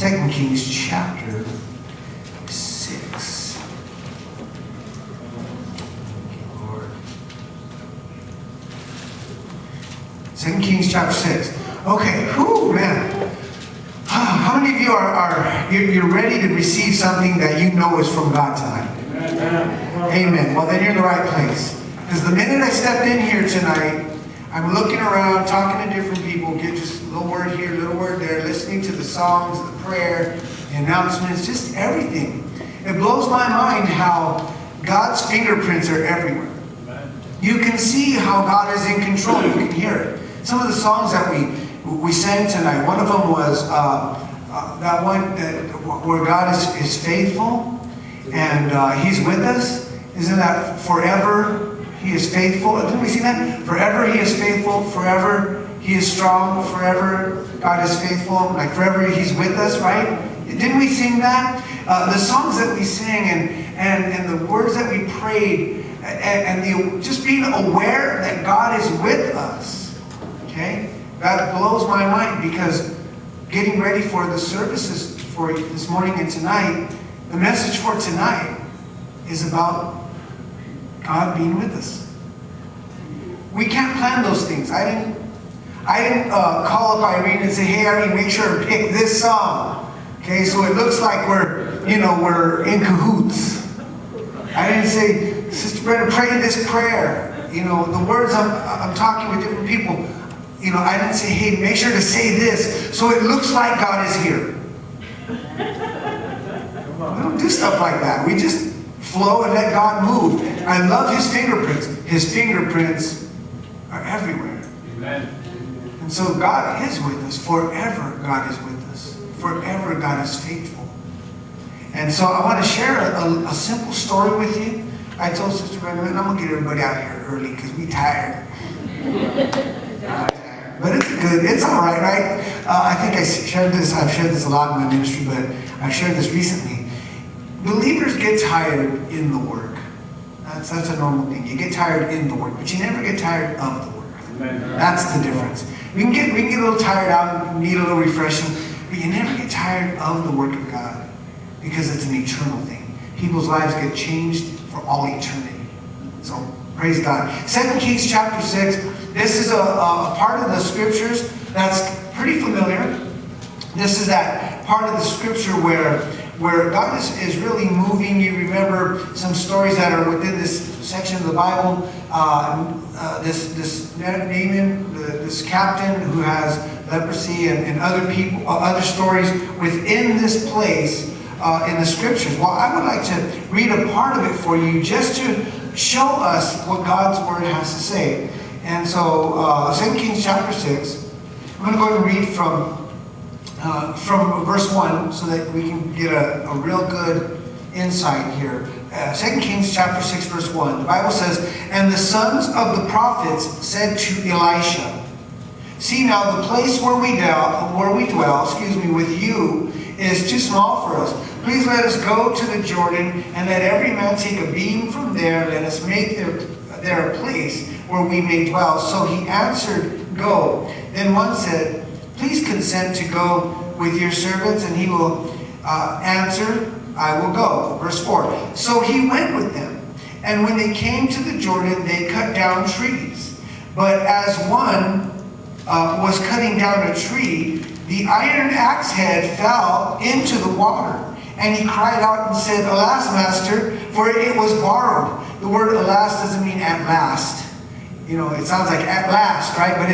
2 Kings chapter 6. Thank you, Lord. 2 Kings chapter 6. Okay, whew, man. How many of you you're ready to receive something that you know is from God tonight? Amen. Well, then you're in the right place. Because the minute I stepped in here tonight, I'm looking around, talking to different people, get just a little word here, a little word there, listening to the songs, the prayer, the announcements, just everything. It blows my mind how God's fingerprints are everywhere. You can see how God is in control. You can hear it. Some of the songs that we sang tonight, one of them was that one where God is faithful and He's with us. Isn't that forever He is faithful? Didn't we see that? Forever He is faithful. Forever He is strong. Forever God is faithful. Like forever He's with us, right? Didn't we sing that? The songs that we sang and the words that we prayed and just being aware that God is with us. Okay? That blows my mind because getting ready for the services for this morning and tonight, the message for tonight is about God being with us. We can't plan those things. I didn't call up Irene and say, "Hey, Irene, make sure to pick this song." Okay, so it looks like we're in cahoots. I didn't say, "Sister Brenda, pray this prayer." The words I'm talking with different people. I didn't say, "Hey, make sure to say this so it looks like God is here." We don't do stuff like that. We just flow and let God move. I love His fingerprints. His fingerprints are everywhere. Amen. And so God is with us. Forever God is with us. Forever God is faithful. And so I want to share a simple story with you. I told Sister Brenda, I'm going to get everybody out of here early because we're tired. But it's good. It's all right, right? I think I've shared this a lot in my ministry, but I've shared this recently. Believers get tired in the work. That's a normal thing. You get tired in the work, but you never get tired of the work. That's the difference. We can get a little tired out, need a little refreshing, but you never get tired of the work of God because it's an eternal thing. People's lives get changed for all eternity. So praise God. 2 Kings chapter 6. This is a part of the scriptures that's pretty familiar. This is that part of the scripture where God is really moving. You remember some stories that are within this section of the Bible. This Naaman, this captain who has leprosy, and other people, other stories within this place in the scriptures. Well, I would like to read a part of it for you just to show us what God's word has to say. And so, 2 Kings chapter 6, I'm going to go ahead and read from verse 1 so that we can get a real good insight here. 2 Kings chapter 6, verse 1. The Bible says, "And the sons of the prophets said to Elisha, 'See now, the place where we dwell, with you is too small for us. Please let us go to the Jordan, and let every man take a beam from there. Let us make there a place where we may dwell.' So he answered, 'Go.' Then one said, 'Please consent to go with your servants.' And he will answer, 'I will go.'" Verse 4. "So he went with them. And when they came to the Jordan, they cut down trees. But as one was cutting down a tree, the iron axe head fell into the water. And he cried out and said, 'Alas, master, for it was borrowed.'" The word "alas" doesn't mean at last. It sounds like at last, right? But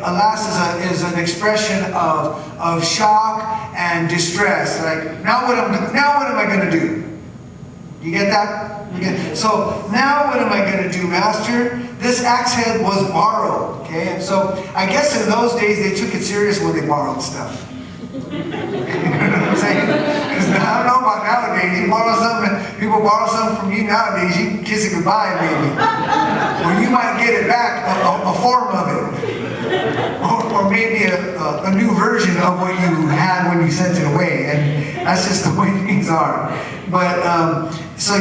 alas is an expression of shock and distress. Like, now what am I going to do? You get that? So now what am I going to do, master? This axe head was borrowed. Okay, and so I guess in those days they took it serious when they borrowed stuff. You know what I'm saying? Because I don't know about nowadays. People borrow something from you nowadays, you can kiss it goodbye maybe. Or you might get it back, a form of it. Or maybe a new version of what you had when you sent it away. And that's just the way things are. But, so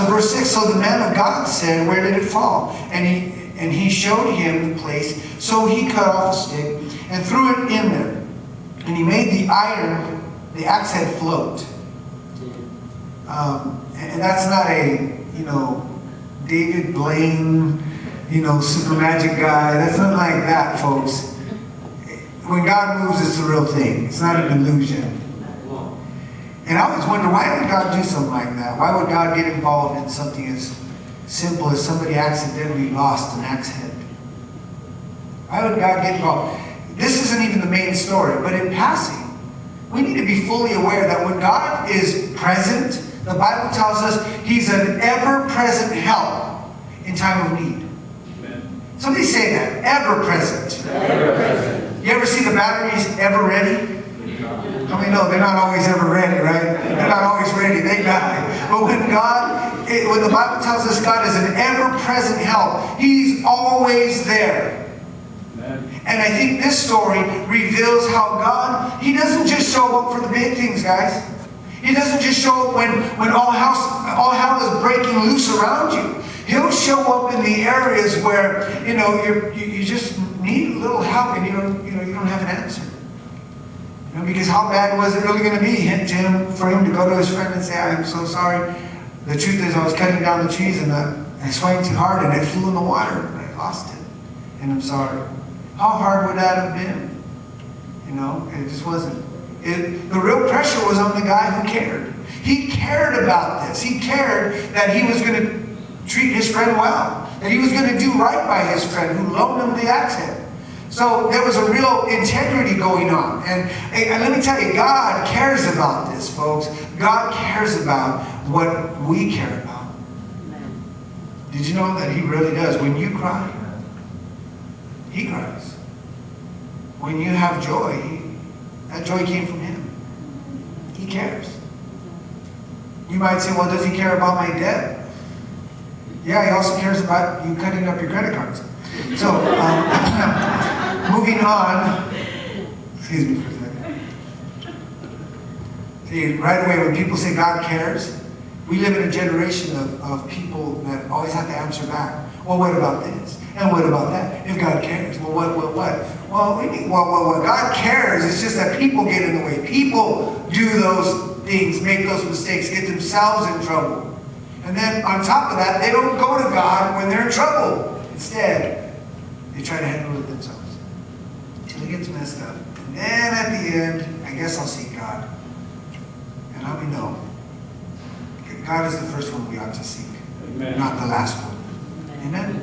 verse 6, "So the man of God said, 'Where did it fall?' And he showed him the place. So he cut off a stick and threw it in there. And he made the the axe head float. And that's not a, David Blaine, super magic guy. That's not like that, folks. When God moves, it's the real thing. It's not an illusion. And I always wonder, why would God do something like that? Why would God get involved in something as simple as somebody accidentally lost an axe head? Why would God get involved? This isn't even the main story, but in passing, we need to be fully aware that when God is present, the Bible tells us He's an ever-present help in time of need. Amen. Somebody say that. Ever-present. Ever-present. You ever see the batteries ever ready? I mean, no, they're not always ever ready, right? They're not always ready. They die. But when the Bible tells us God is an ever-present help, He's always there. And I think this story reveals how God, He doesn't just show up for the big things, guys. He doesn't just show up when all hell is breaking loose around you. He'll show up in the areas where, you just need a little help and you don't have an answer. Because how bad was it really going to be for him to go to his friend and say, I'm so sorry. The truth is I was cutting down the trees and I swung too hard and it flew in the water and I lost it. And I'm sorry. How hard would that have been? It just wasn't. The real pressure was on the guy who cared. He cared about this. He cared that he was going to treat his friend well. That he was going to do right by his friend who loaned him the axe head. So there was a real integrity going on. And let me tell you, God cares about this, folks. God cares about what we care about. Did you know that He really does? When you cry, He cries. When you have joy, that joy came from Him. He cares. You might say, well, does He care about my debt? Yeah, He also cares about you cutting up your credit cards. So, moving on. Excuse me for a second. See, right away when people say God cares, we live in a generation of people that always have to answer back. Well, what about this? And what about that? If God cares, well, what? Well, what God cares is just that people get in the way. People do those things, make those mistakes, get themselves in trouble. And then on top of that, they don't go to God when they're in trouble. Instead, they try to handle it themselves until it gets messed up. And then at the end, I guess I'll seek God. And how many know? God is the first one we ought to seek, Amen. Not the last one. Amen?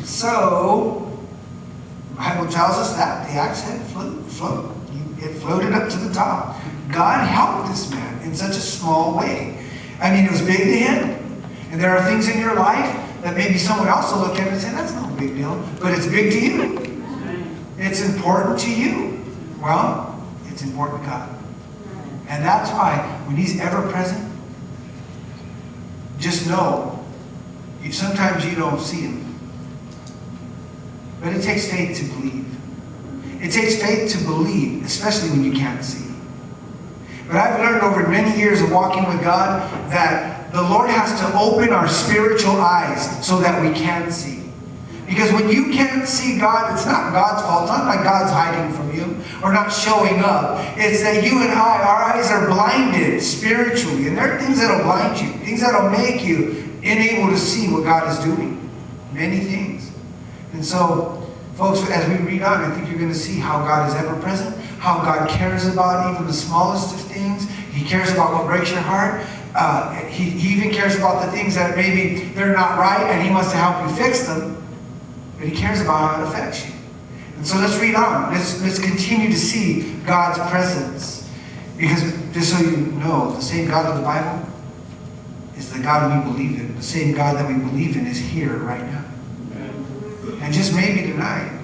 So, the Bible tells us that the axe head floated. It floated up to the top. God helped this man in such a small way. I mean, it was big to him. And there are things in your life that maybe someone else will look at and say, that's no big deal. But it's big to you. It's important to you. Well, it's important to God. And that's why when He's ever present, just know, sometimes you don't see Him. But it takes faith to believe. It takes faith to believe, especially when you can't see. But I've learned over many years of walking with God that the Lord has to open our spiritual eyes so that we can see. Because when you can't see God, it's not God's fault. It's not like God's hiding from you or not showing up. It's that you and our eyes are blinded spiritually. And there are things that will blind you. Things that will make you unable to see what God is doing. Many things. And so, folks, as we read on, I think you're going to see how God is ever present, how God cares about even the smallest of things. He cares about what breaks your heart. He even cares about the things that maybe they're not right, and He wants to help you fix them. But He cares about how it affects you. And so let's read on. Let's continue to see God's presence. Because, just so you know, the same God of the Bible is the God we believe in. The same God that we believe in is here right now. And just maybe tonight,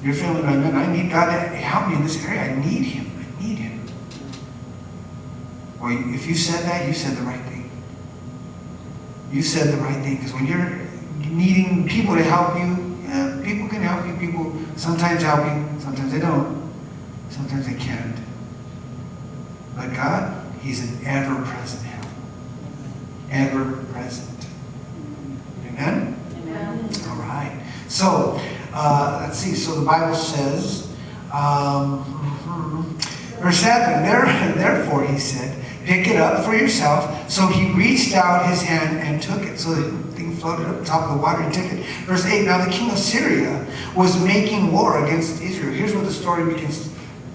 you're feeling like, man, I need God to help me in this area. I need Him. I need Him. Well, if you said that, you said the right thing. You said the right thing. Because when you're needing people to help you, yeah, people can help you. People sometimes help you. Sometimes they don't. Sometimes they can't. But God, He's an ever-present help. Ever-present. Amen? Amen. All right. So, let's see. So the Bible says, Verse 7, therefore he said, pick it up for yourself. So he reached out his hand and took it. So the thing floated up top of the water and took it. Verse 8, now the king of Syria was making war against Israel. Here's where the story begins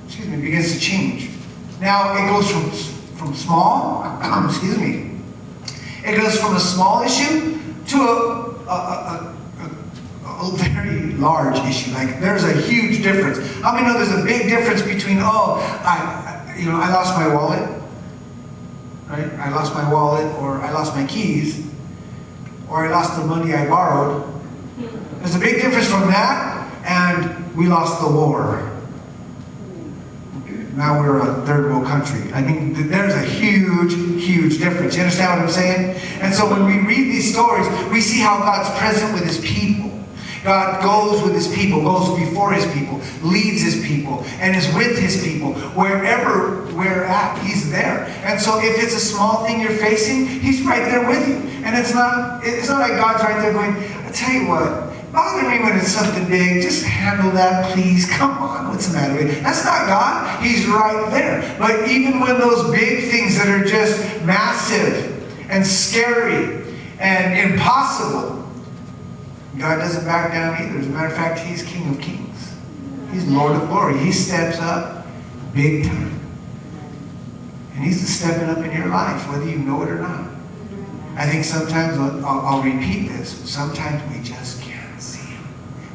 to change. Now it goes from small, it goes from a small issue to a very large issue. Like there's a huge difference. How many know there's a big difference between, I lost my wallet, right? I lost my wallet, or I lost my keys, or I lost the money I borrowed. There's a big difference from that and we lost the war. Now we're a third world country. I mean, there's a huge, huge difference. You understand what I'm saying? And so when we read these stories, we see how God's present with his people. God goes with his people, goes before his people, leads his people, and is with his people. Wherever we're at, he's there. And so if it's a small thing you're facing, he's right there with you. And it's not like God's right there going, I tell you what, bother me when it's something big. Just handle that, please. Come on, what's the matter with you? That's not God. He's right there. But even when those big things that are just massive and scary and impossible, God doesn't back down either. As a matter of fact, he's King of Kings. He's Lord of Glory. He steps up big time. And he's stepping up in your life, whether you know it or not. I think sometimes, I'll repeat this, sometimes we just can't see him.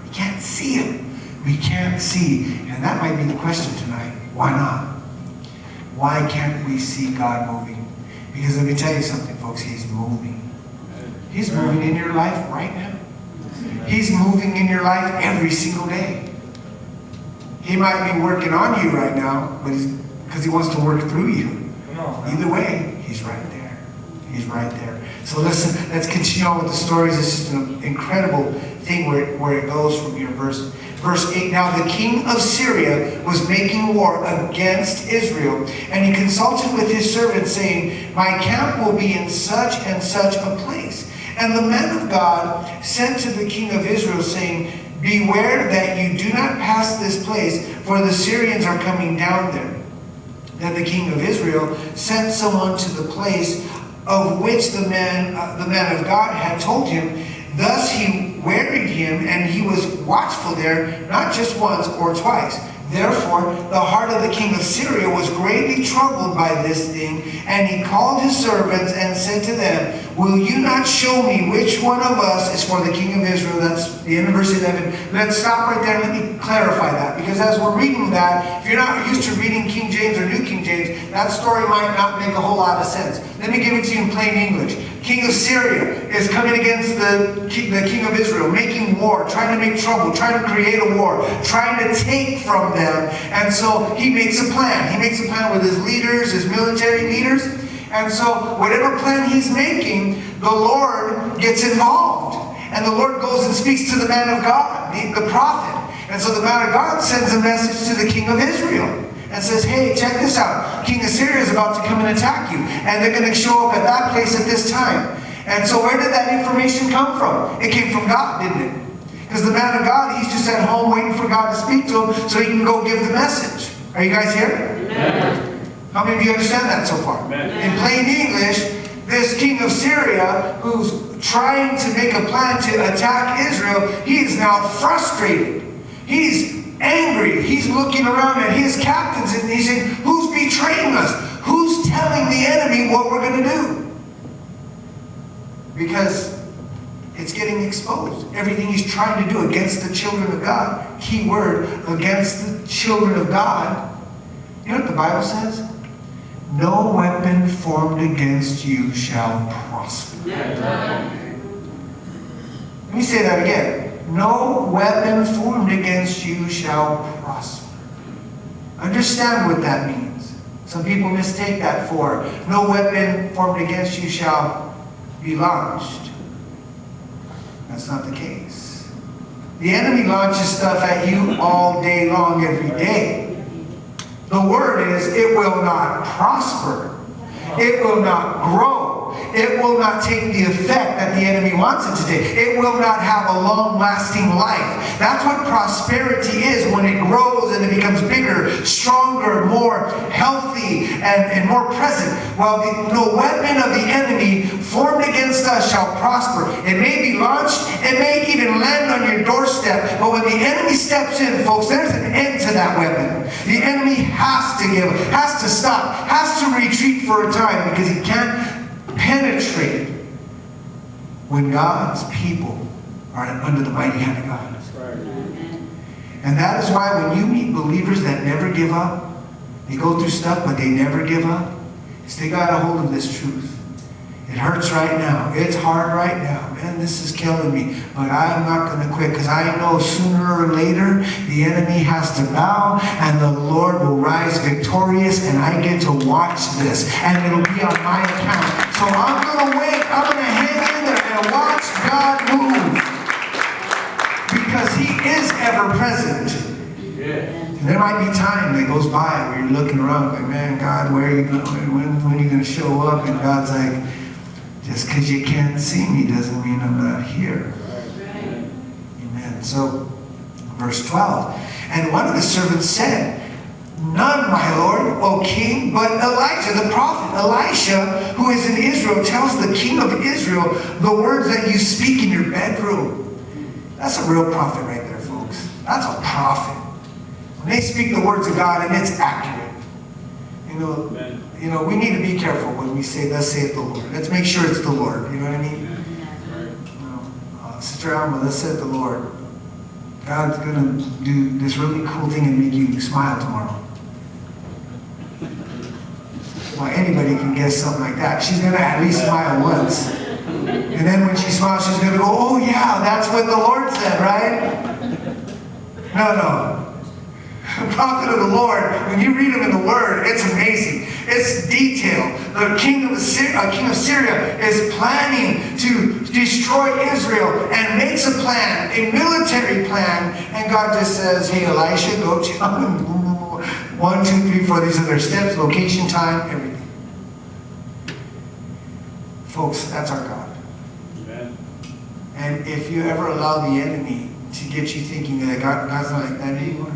We can't see him. We can't see. And that might be the question tonight. Why not? Why can't we see God moving? Because let me tell you something, folks. He's moving. He's moving in your life right now. He's moving in your life every single day. He might be working on you right now, but because he wants to work through you. Either way, he's right there. He's right there. So listen, let's continue on with the stories. It's just an incredible thing where it goes from here. Verse 8, now the king of Syria was making war against Israel, and he consulted with his servants, saying, my camp will be in such and such a place. And the man of God sent to the king of Israel, saying, beware that you do not pass this place, for the Syrians are coming down there. Then the king of Israel sent someone to the place of which the man of God had told him. Thus he wearied him, and he was watchful there, not just once or twice. Therefore, the heart of the king of Syria was greatly troubled by this thing, and he called his servants and said to them, will you not show me which one of us is for the king of Israel? That's the end of verse 11. Let's stop right there and let me clarify that. Because as we're reading that, if you're not used to reading King James or New King James, that story might not make a whole lot of sense. Let me give it to you in plain English. King of Syria is coming against the king of Israel, making war, trying to make trouble, trying to create a war, trying to take from them. And so he makes a plan. He makes a plan with his leaders, his military leaders. And so whatever plan he's making, the Lord gets involved. And the Lord goes and speaks to the man of God, the prophet. And so the man of God sends a message to the king of Israel and says, hey, check this out. King of Syria is about to come and attack you. And they're going to show up at that place at this time. And so where did that information come from? It came from God, didn't it? Because the man of God, he's just at home waiting for God to speak to him so he can go give the message. Are you guys here? Amen. How many of you understand that so far? Amen. In plain English, this king of Syria, who's trying to make a plan to attack Israel, he is now frustrated. He's angry. He's looking around at his captains and he's saying, who's betraying us? Who's telling the enemy what we're going to do? Because it's getting exposed. Everything he's trying to do against the children of God, key word, against the children of God. You know what the Bible says? No weapon formed against you shall prosper. Let me say that again. No weapon formed against you shall prosper. Understand what that means. Some people mistake that for no weapon formed against you shall be launched. That's not the case. The enemy launches stuff at you all day long, every day. The word is, it will not prosper. It will not grow. it will not take the effect that the enemy wants it to take. It will not have a long-lasting life. That's what prosperity is when it grows and it becomes bigger, stronger, more healthy, and more present. Well, no weapon of the enemy formed against us shall prosper. It may be launched, it may even land on your doorstep, but when the enemy steps in, folks, there's an end to that weapon. The enemy has to give, has to stop, has to retreat for a time, because he can't penetrate when God's people are under the mighty hand of God. And that is why when you meet believers that never give up, they go through stuff, but they never give up, is they got a hold of this truth. It hurts right now. It's hard right now. Man, this is killing me. But I'm not going to quit, because I know sooner or later the enemy has to bow and the Lord will rise victorious, and I get to watch this. And it'll be on my account. So I'm going to wait. I'm going to hang in there and watch God move. Because he is ever present. And there might be time that goes by where you're looking around like, man, God, where are you going? When are you going to show up? And God's like, just because you can't see me doesn't mean I'm not here. Amen. So, verse 12. And one of the servants said, none, my lord, O king, but Elijah the prophet. Elisha, who is in Israel, tells the king of Israel the words that you speak in your bedroom. That's a real prophet right there, folks. That's a prophet. When they speak the words of God, and it's accurate. You know, we need to be careful when we say, thus saith the Lord. Let's make sure it's the Lord. You know what I mean? Sister Alma, thus saith the Lord. God's going to do this really cool thing and make you smile tomorrow. Well, anybody can guess something like that. She's going to at least smile once. And then when she smiles, she's going to go, oh yeah, that's what the Lord said, right? No. The prophet of the Lord, when you read him in the Word, it's amazing. It's detailed. The king of Syria is planning to destroy Israel and makes a plan, a military plan, and God just says, hey, Elisha, go tell him 1, 2, 3, 4. These are their steps, location, time, everything. Folks, that's our God. Amen. And if you ever allow the enemy to get you thinking that God's not like that anymore,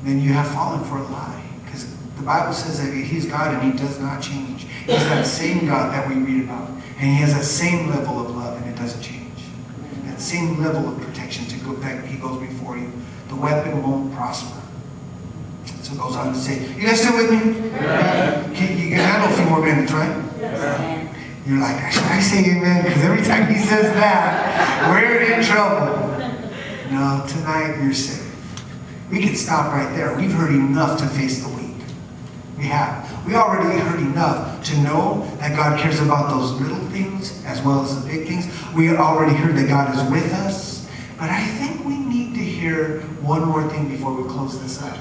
then you have fallen for a lie. Because the Bible says that he's God and he does not change. He's that same God that we read about. And he has that same level of love and it doesn't change. That same level of protection to go back, he goes before you. The weapon won't prosper. So it goes on to say, you guys still with me? Yeah. You can handle a few more minutes, right? Yeah. You're like, should I say amen? Because every time he says that, we're in trouble. No, tonight you're safe. We can stop right there. We've heard enough to face the week. We have. We already heard enough to know that God cares about those little things as well as the big things. We already heard that God is with us. But I think we need to hear one more thing before we close this up.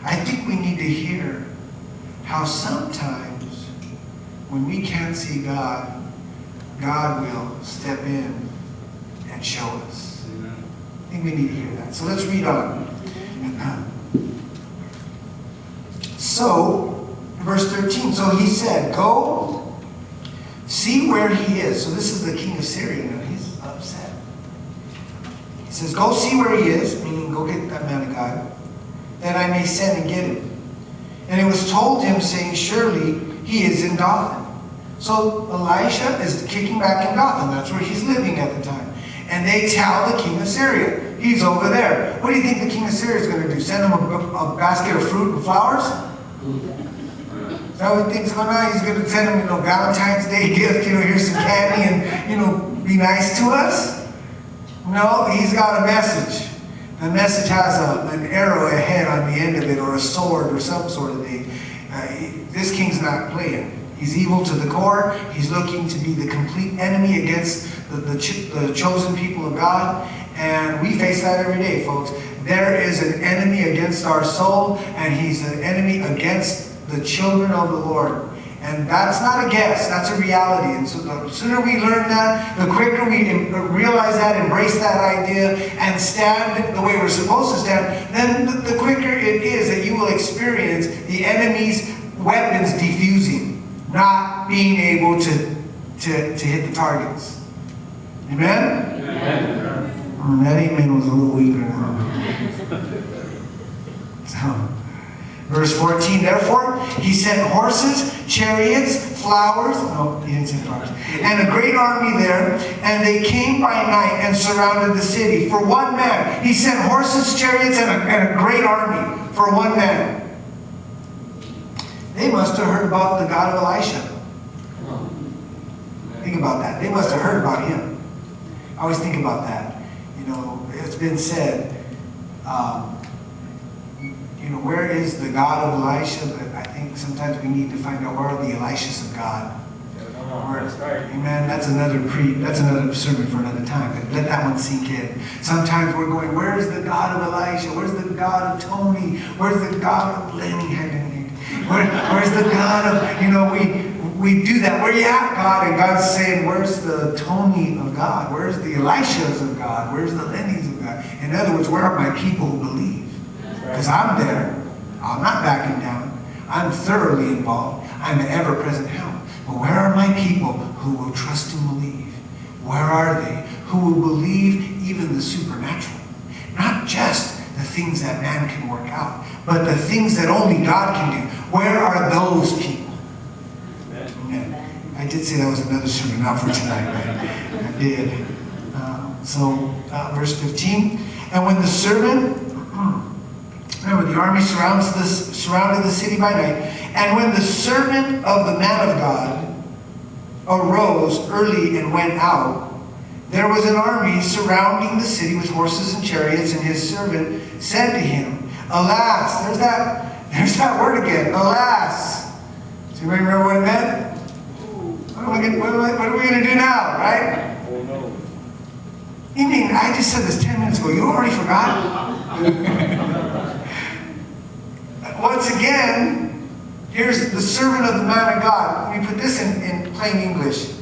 I think we need to hear how sometimes when we can't see God, God will step in and show us. I think we need to hear that. So let's read on. So, verse 13, so he said, go see where he is. So this is the king of Syria now. He's upset. He says, go see where he is, meaning go get that man of God, that I may send and get him. And it was told him, saying, surely he is in Dothan. So Elisha is kicking back in Dothan. That's where he's living at the time. And they tell the king of Syria, he's over there. What do you think the king of Syria is going to do? Send him a basket of fruit and flowers? Is that what he thinks going on? He's going to send him, Valentine's Day gift, here's some candy and, be nice to us? No, he's got a message. The message has an arrow ahead on the end of it, or a sword, or some sort of thing. This king's not playing. He's evil to the core. He's looking to be the complete enemy against the chosen people of God. And we face that every day, folks. There is an enemy against our soul, and he's an enemy against the children of the Lord. And that's not a guess, that's a reality. And so the sooner we learn that, the quicker we realize that, embrace that idea, and stand the way we're supposed to stand, then the quicker it is that you will experience the enemy's weapons defusing. not being able to hit the targets. Amen? Amen. That amen was a little weaker now. So, verse 14, therefore, he sent horses, chariots, flowers, no, he didn't say flowers, and a great army there, and they came by night and surrounded the city. For one man, he sent horses, chariots, and a great army for one man. They must have heard about the God of Elisha. Think about that. They must have heard about him. I always think about that. You know, it's been said, where is the God of Elisha? But I think sometimes we need to find out where are the Elishas of God. Amen. That's another sermon for another time. But let that one sink in. Sometimes we're going, where's the God of Elisha? Where's the God of Tony? Where's the God of Lenny? Where's the God of, we do that. Where you at, God? And God's saying, where's the Tony of God? Where's the Elishas of God? Where's the Lennys of God? In other words, where are my people who believe? Because I'm there. I'm not backing down. I'm thoroughly involved. I'm an ever-present help. But where are my people who will trust and believe? Where are they? Who will believe even the supernatural? Not just the things that man can work out, but the things that only God can do. Where are those people? Amen. I did say that was another sermon, not for tonight, right? I did. Verse 15. And when the servant... Remember, the army surrounded the city by night. And when the servant of the man of God arose early and went out, there was an army surrounding the city with horses and chariots, and his servant said to him, alas, there's that word again, alas. Does anybody remember what it meant? What are we going to do now, right? Oh, no. You mean, I just said this 10 minutes ago, you already forgot? Once again, here's the servant of the man of God. Let me put this in plain English.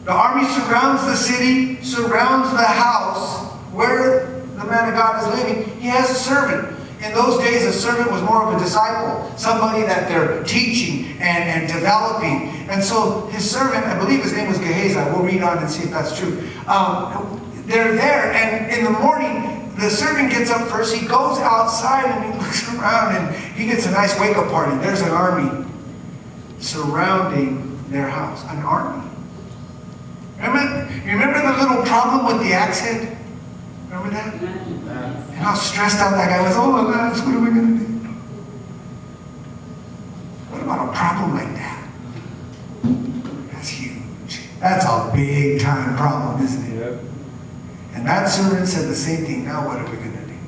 The army surrounds the city, surrounds the house where the man of God is living. He has a servant. In those days, a servant was more of a disciple, somebody that they're teaching and developing. And so his servant, I believe his name was Gehazi. We'll read on and see if that's true. They're there, and in the morning, the servant gets up first. He goes outside and he looks around and he gets a nice wake-up party. There's an army surrounding their house. An army. Remember the little problem with the axe head? Remember that? And how stressed out that guy was. Oh my gosh, what are we going to do? What about a problem like that? That's huge. That's a big time problem, isn't it? Yep. And that servant said the same thing. Now what are we going to do?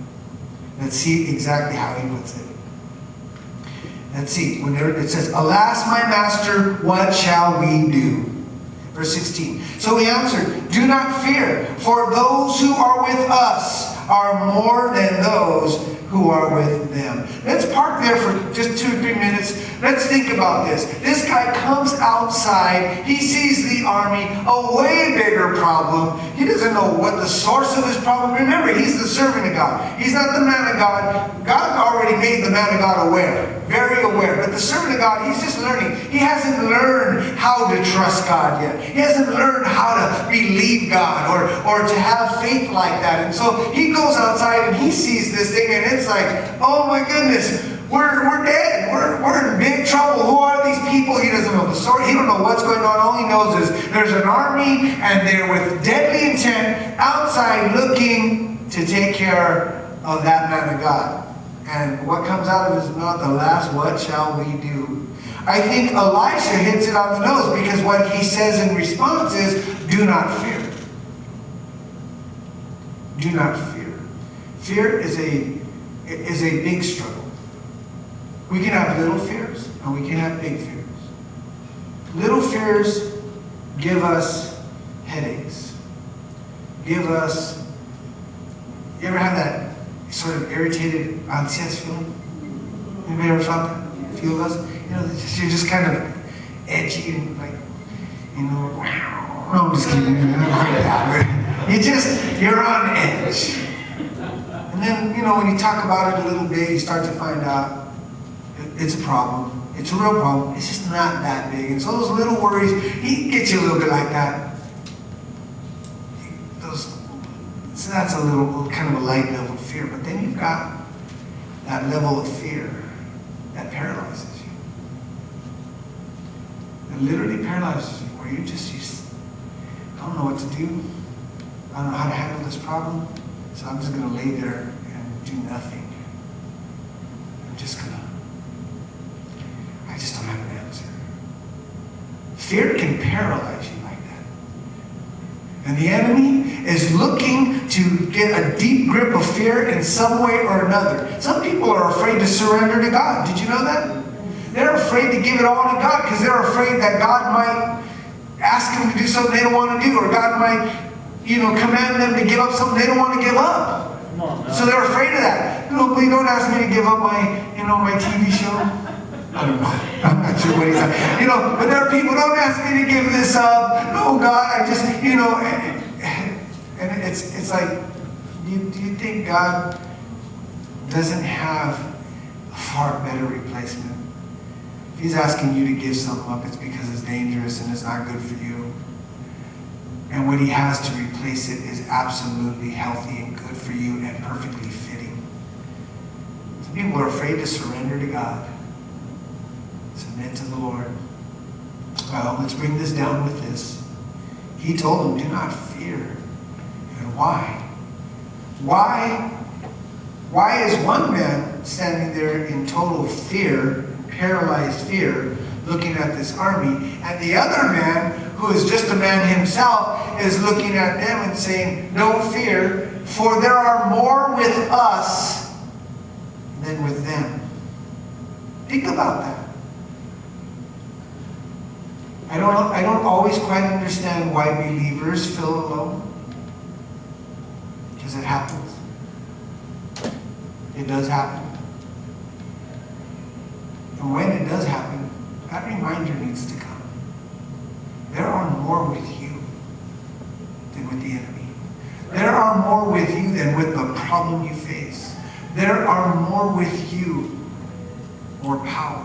Let's see exactly how he puts it. Let's see. It says, alas, my master, what shall we do? Verse 16. So he answered, do not fear, for those who are with us are more than those who are with them. Let's park there for just 2 or 3 minutes. Let's think about this. This guy comes outside. He sees the army, a way bigger problem. He doesn't know what the source of his problem. Remember, he's the servant of God. He's not the man of God. God already made the man of God aware, very aware. But the servant of God, he's just learning. He hasn't learned how to trust God yet. He hasn't learned how to believe God or to have faith like that. And so he goes outside and he sees this thing, and it's like, oh my goodness, we're dead. We're in big trouble. Who are these people? He doesn't know the story. He don't know what's going on. All he knows is there's an army, and they're with deadly intent outside looking to take care of that man of God. And what comes out of his mouth, alas, what shall we do? I think Elisha hits it on the nose, because what he says in response is, do not fear. Do not fear. Fear is a big struggle. We can have little fears, and we can have big fears. Little fears give us headaches. You ever have that sort of irritated, anxious feeling? Anybody ever felt that? A few of us? You're just kind of edgy and like, no, I'm just kidding. Not quite that. You're on edge. And then, when you talk about it a little bit, you start to find out it's a problem. It's a real problem. It's just not that big. And so those little worries, he gets you a little bit like that. So that's a little, kind of a light level of fear. But then you've got that level of fear that paralyzes you. It literally paralyzes you, where you just I don't know what to do. I don't know how to handle this problem. So I'm just going to lay there and do nothing. I just don't have an answer. Fear can paralyze you like that. And the enemy is looking to get a deep grip of fear in some way or another. Some people are afraid to surrender to God. Did you know that? They're afraid to give it all to God because they're afraid that God might ask them to do something they don't want to do, or God might, command them to give up something they don't want to give up. So they're afraid of that. Please don't ask me to give up my TV show. I don't know. I'm not sure what he's saying. But there are people, don't ask me to give this up. No, God, I just, and it's like, do you think God doesn't have a far better replacement? If he's asking you to give something up, it's because it's dangerous and it's not good for you. And what he has to replace it is absolutely healthy and good for you and perfectly fitting. Some people are afraid to surrender to God. Submit to the Lord. Well, let's bring this down with this. He told them, do not fear. And why? Why is one man standing there in total fear, paralyzed fear, looking at this army, and the other man, who is just a man himself, is looking at them and saying, don't fear, for there are more with us than with them. Think about that. I don't always quite understand why believers feel alone. Because it happens. It does happen. And when it does happen, that reminder needs to come. There are more with you than with the enemy. There are more with you than with the problem you face. There are more with you. More power,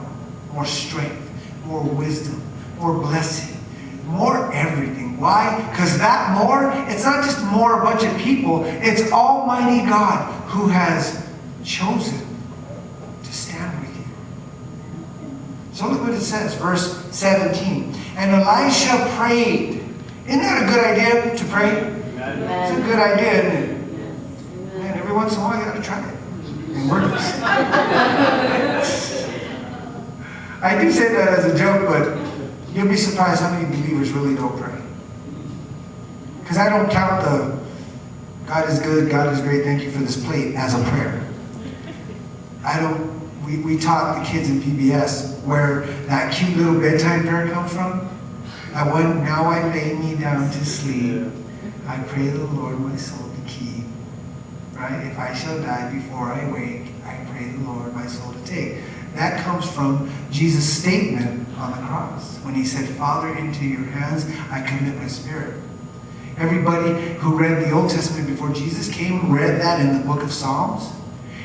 more strength, more wisdom, more blessing, more everything. Why? Because that more, it's not just more a bunch of people. It's Almighty God who has chosen to stand with you. So look what it says, verse 17. And Elisha prayed. Isn't that a good idea to pray? Amen. It's a good idea, isn't it? Man, every once in a while you got to try it. It works. I do say that as a joke, but you'll be surprised how many believers really don't pray. Because I don't count the God is good, God is great, thank you for this plate as a prayer. We taught the kids in PBS where that cute little bedtime prayer comes from. That one, now I lay me down to sleep. I pray the Lord my soul to keep. Right? If I shall die before I wake, I pray the Lord my soul to take. That comes from Jesus' statement on the cross when he said, Father, into your hands I commit my spirit. Everybody who read the Old Testament before Jesus came read that in the book of Psalms,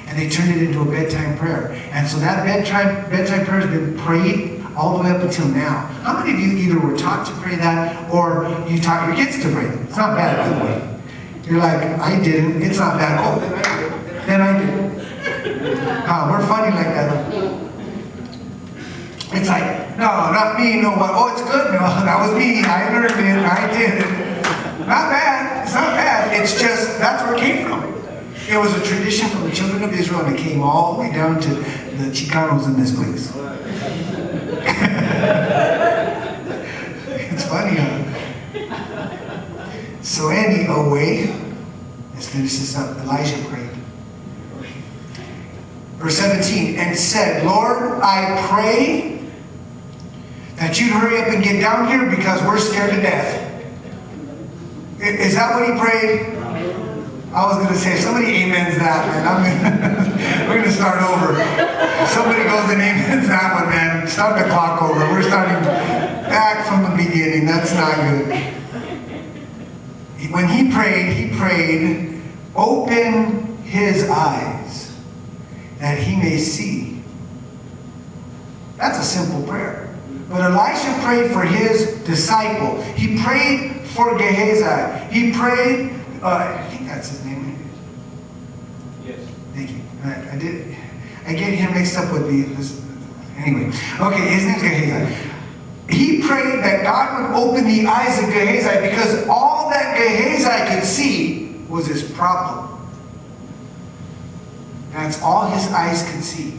and they turned it into a bedtime prayer. And so that bedtime prayer has been prayed all the way up until now. How many of you either were taught to pray that or you taught your kids to pray that? It's not bad, by the way. You're like, I didn't. It's not bad. Oh, then I did. Then I did. We're funny like that. It's like, no, not me. No, what? Oh, it's good. No, that was me. I learned it. I did it. Not bad. It's not bad. It's just, that's where it came from. It was a tradition from the children of Israel, and it came all the way down to the Chicanos in this place. It's funny, huh? So anyway, let's finish this up. Elijah prayed. Verse 17, and said, Lord, I pray that you'd hurry up and get down here because we're scared to death. Is that what he prayed? I was going to say, if somebody amens that, man, we're going to start over. If somebody goes and amens that one, man, start the clock over. We're starting back from the beginning. That's not good. When he prayed, open his eyes that he may see. That's a simple prayer. But Elisha prayed for his disciple. He prayed for Gehazi. He prayed, I think that's his name. Yes. Thank you. I get him mixed up with anyway. Okay, his name's Gehazi. He prayed that God would open the eyes of Gehazi because all that Gehazi could see was his problem. That's all his eyes can see.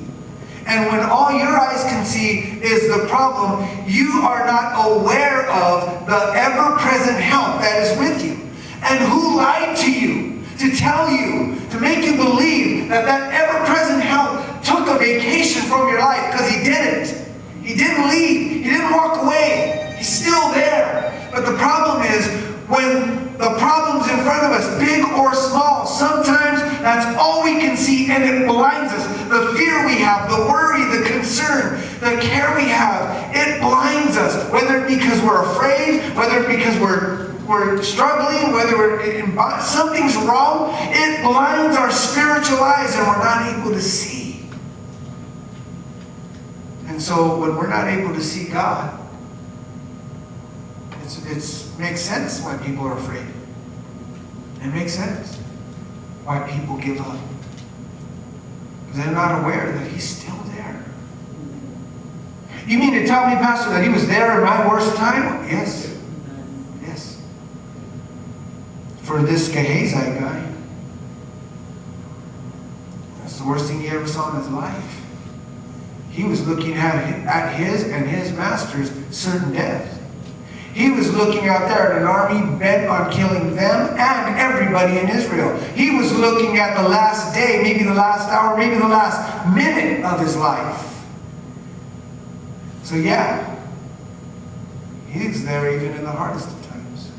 And when all your eyes can see is the problem, you are not aware of the ever-present help that is with you. And who lied to you to tell you, to make you believe that that ever-present help took a vacation from your life? Because he didn't. He didn't leave. He didn't walk away. He's still there. But the problem is, when the problem's in front of us, big or small, sometimes that's all we can see and it blinds us. The fear we have, the worry, the concern, the care we have, it blinds us. Whether it's because we're afraid, whether it's because we're struggling, whether something's wrong, it blinds our spiritual eyes and we're not able to see. And so when we're not able to see God, it makes sense why people are afraid. It makes sense why people give up. Because they're not aware that he's still there. You mean to tell me, Pastor, that he was there in my worst time? Yes. Yes. For this Gehazi guy, that's the worst thing he ever saw in his life. He was looking at his and his master's certain death. He was looking out there at an army bent on killing them and everybody in Israel. He was looking at the last day, maybe the last hour, maybe the last minute of his life. So yeah, he's there even in the hardest of times.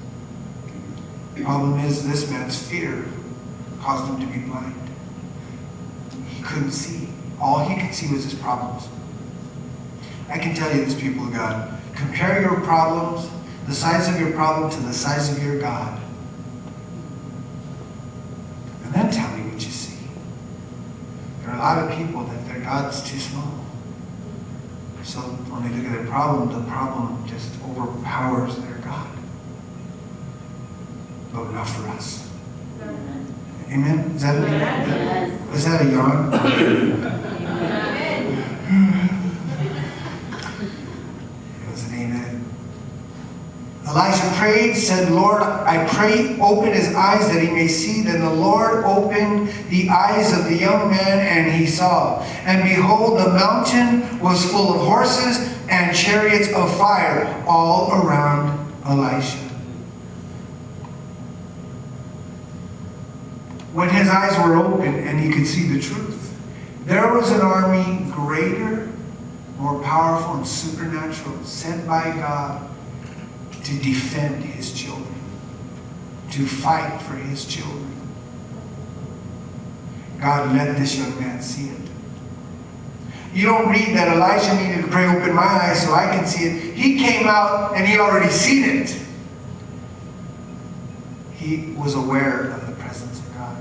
The problem is this man's fear caused him to be blind. He couldn't see. All he could see was his problems. I can tell you this, people of God. Compare your problems, the size of your problem, to the size of your God. And then tell me what you see. There are a lot of people that their God's too small. So when they look at the problem just overpowers their God. But not for us. Amen? Is that is that a yawn? It was an amen. Elisha prayed, said, Lord, I pray, open his eyes that he may see. Then the Lord opened the eyes of the young man, and he saw. And behold, the mountain was full of horses and chariots of fire all around Elisha. When his eyes were open and he could see the truth, there was an army greater, more powerful and supernatural, sent by God to defend his children, to fight for his children. God let this young man see it. You don't read that Elisha needed to pray, open my eyes so I can see it. He came out and he already seen it. He was aware of the presence of God.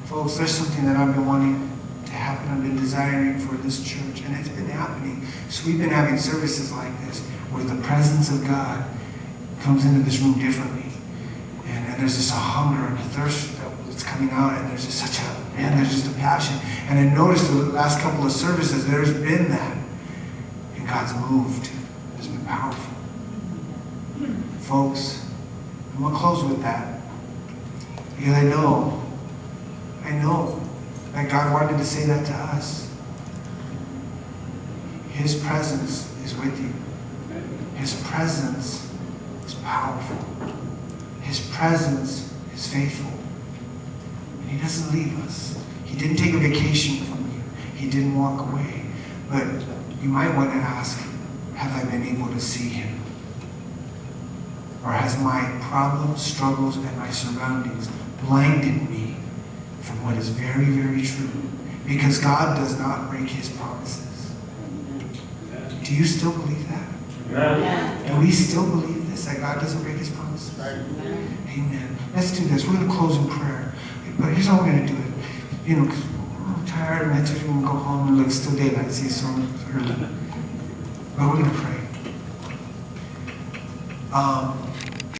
Folks, there's something that I've been wanting to happen. I've been desiring for this church, and it's been happening. So we've been having services like this, where the presence of God comes into this room differently. And there's just a hunger and a thirst that's coming out, and there's just there's just a passion. And I noticed the last couple of services, there's been that. And God's moved. It's been powerful. Folks, I'm going to close with that. Because I know that God wanted to say that to us. His presence is with you. His presence is powerful. His presence is faithful. And he doesn't leave us. He didn't take a vacation from you. He didn't walk away. But you might want to ask, have I been able to see him? Or has my problems, struggles, and my surroundings blinded me from what is very, very true? Because God does not break his promises. Do you still believe that? Amen. Do we still believe this, that God doesn't break his promises? Amen. Let's do this. We're going to close in prayer. But here's how we're going to do it. Because we're tired and I told you we're going to go home and look, it's still daylight. See, so early. But we're going to pray.